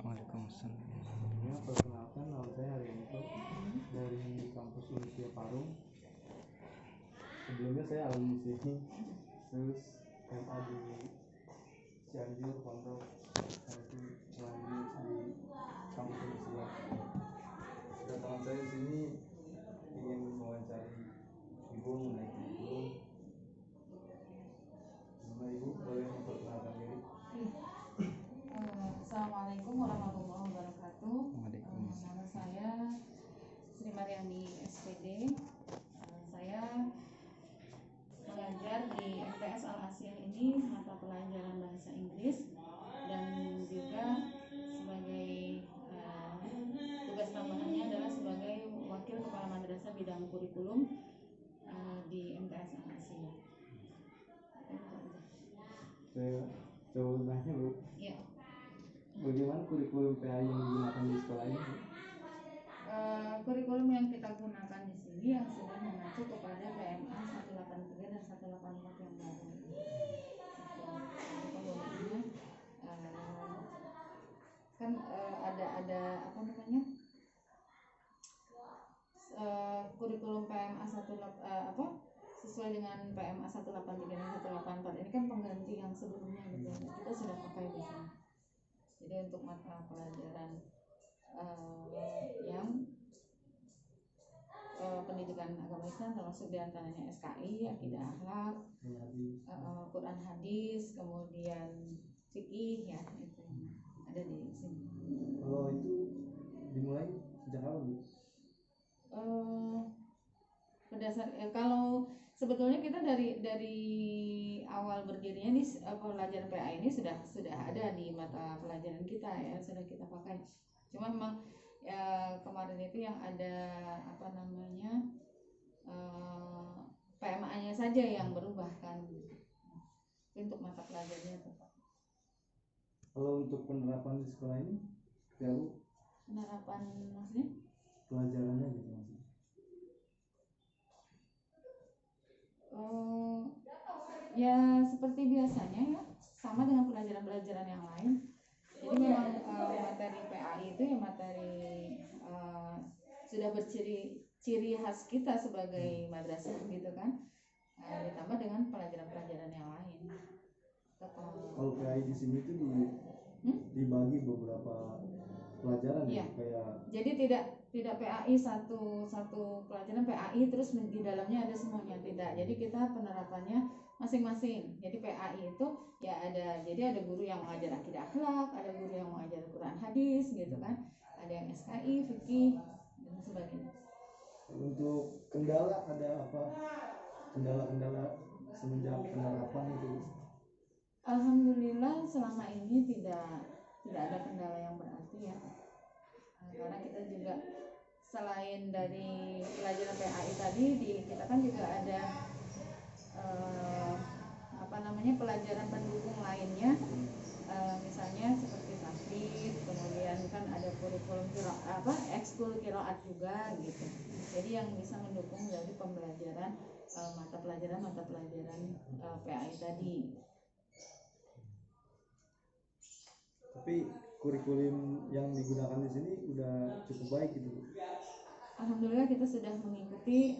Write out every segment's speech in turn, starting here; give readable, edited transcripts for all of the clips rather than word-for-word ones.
Waalaikumsalam. Ya, perkenalkan nama saya Haryanto dari kampus Unisya Parung. Sebelumnya saya alumni sini, terus MA di Cianjur, Pondok, nanti lanjut di kampus Unisya. Kedatangan saya di sini ingin mewawancari ibu mengenai kurikulum. Gimana ibu, boleh memperkenalkan diri? Assalamualaikum warahmatullahi wabarakatuh. Nama saya Sri Mariani SPD. Saya mengajar di MTS Al Asyah ini mata pelajaran bahasa Inggris dan juga sebagai tugas tambahannya adalah sebagai wakil kepala madrasah bidang kurikulum di MTS Al Asyah. Saya coba nanya bu. Ya. Bagaimana kurikulum PAI yang digunakan di sekolah ini? Kurikulum yang kita gunakan di sini yang sudah mengacu kepada PMA 183 dan 184 yang baru. Penggunaannya kan ada apa namanya? Kurikulum PMA 18 sesuai dengan PMA 183 dan 184 ini kan pengganti yang sebelumnya gitu. Kita sudah pakai di sini. Jadi untuk mata pelajaran yang pendidikan agama Islam termasuk diantaranya SKI, akidah akhlak, Quran hadis, kemudian fikih ya itu ada di sini. Kalau itu dimulai sejak kapan bu? Kalau sebetulnya kita dari awal berdirinya ini pelajaran PA ini sudah ada di mata pelajaran kita ya, sudah kita pakai. Cuma memang ya, kemarin itu yang ada apa namanya PMA-nya saja yang berubah kan. Untuk mata pelajarannya tetap. Kalau untuk penerapan di sekolah ini, ya bu? Penerapan maksudnya? Pelajarannya gitu maksudnya. Ya seperti biasanya ya, sama dengan pelajaran-pelajaran yang lain. Jadi memang materi PAI itu ya materi sudah ciri khas kita sebagai madrasah gitu kan, ditambah dengan pelajaran-pelajaran yang lain. Kalau PAI di sini tuh dibagi beberapa pelajaran ya, kayak. Jadi tidak PAI satu pelajaran PAI terus di dalamnya ada semuanya, tidak. Jadi kita penerapannya masing-masing. Jadi PAI itu ya ada guru yang mengajar akidah akhlak, ada guru yang mengajar Quran hadis gitu kan, ada yang SKI, fikih dan sebagainya. Untuk kendala ada apa? Kendala semenjak penerapan itu? Alhamdulillah selama ini tidak ada kendala yang berarti ya. Karena kita juga selain dari pelajaran PAI tadi kita kan juga ada pelajaran pendukung lainnya, misalnya seperti tahfidz, kemudian kan ada kurikulum ekskul qiraat juga gitu. Jadi yang bisa mendukung dari pembelajaran mata pelajaran PAI tadi. Tapi kurikulum yang digunakan di sini udah cukup baik gitu. Alhamdulillah kita sudah mengikuti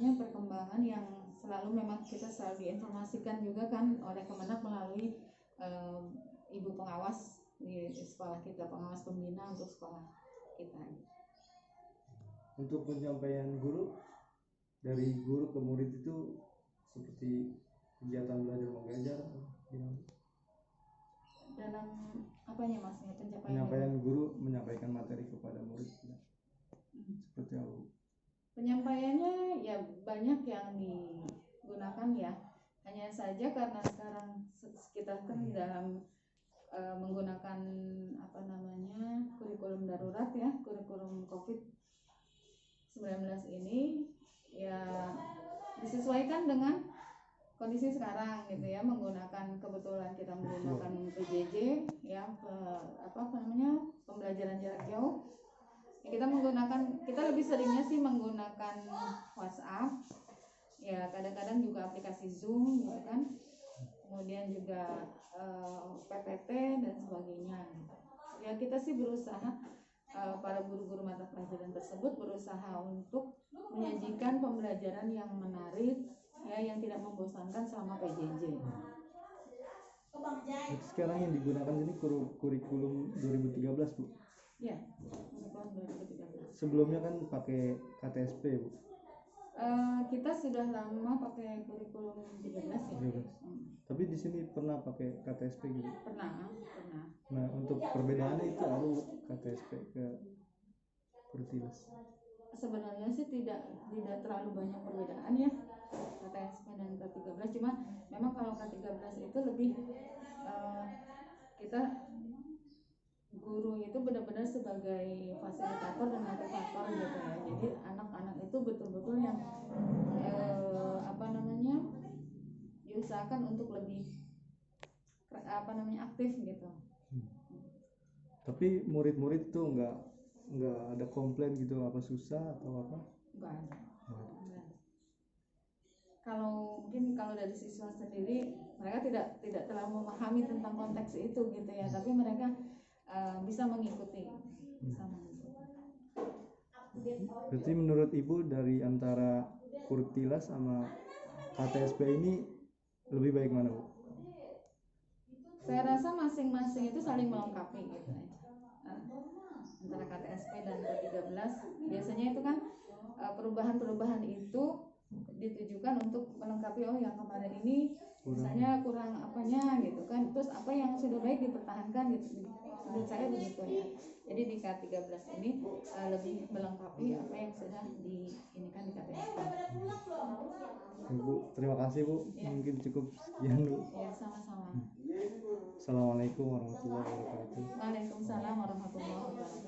perkembangan yang selalu memang kita selalu diinformasikan juga kan oleh Kemenak melalui ibu pengawas di sekolah kita, pengawas pembina untuk sekolah kita. Untuk penyampaian guru dari guru ke murid itu seperti kegiatan belajar mengajar gimana? Dalam apanya maksudnya penyampaian guru menyampaikan materi kepada murid ya. Seperti apa? Penyampaiannya ya banyak yang digunakan ya, hanya saja karena sekarang kita kan dalam menggunakan kurikulum darurat ya, kurikulum COVID-19 ini ya disesuaikan dengan kondisi sekarang gitu ya, kebetulan kita menggunakan PJJ ya, pembelajaran jarak jauh. Kita lebih seringnya sih menggunakan WhatsApp ya, kadang-kadang juga aplikasi Zoom gitu kan. kemudian juga PPT dan sebagainya gitu. Ya kita sih berusaha, para guru-guru mata pelajaran tersebut berusaha untuk menyajikan pembelajaran yang menarik, ya, yang tidak membosankan selama PJJ. Jadi sekarang yang digunakan ini kurikulum 2013 Bu. Ya, kurikulum 2013. Sebelumnya kan pakai KTSP Bu. Kita sudah lama pakai kurikulum 13 ya. 13. Tapi di sini pernah pakai KTSP gitu. Pernah. Nah, untuk perbedaannya itu apa Bu, KTSP ke Kurtilas? Sebenarnya sih tidak terlalu banyak perbedaan ya, KTSP dan K13, cuma memang kalau K13 itu lebih kita guru itu benar-benar sebagai fasilitator dan motivator gitu ya. Jadi anak-anak itu betul-betul yang diusahakan untuk lebih aktif gitu. Tapi murid-murid tuh nggak ada komplain gitu, apa susah atau apa? Nggak ada. Kalau dari siswa sendiri, mereka tidak terlalu memahami tentang konteks itu gitu ya, tapi mereka bisa mengikuti. Berarti menurut Ibu dari antara Kurtilas sama KTSP ini lebih baik mana Bu? Saya rasa masing-masing itu saling melengkapi gitu ya. Antara KTSP dan K13 biasanya itu kan perubahan-perubahan itu ditujukan untuk melengkapi, oh yang kemarin ini misalnya kurang apanya gitu kan, terus apa yang sudah baik dipertahankan gitu. Menurut saya begitu ya. Jadi di K13 ini lebih melengkapi apa yang sudah diinikan di KTSP. Bu, terima kasih Bu. Ya. Mungkin cukup sekian Bu. Ya, sama-sama. Assalamualaikum warahmatullahi wabarakatuh. Waalaikumsalam warahmatullahi wabarakatuh.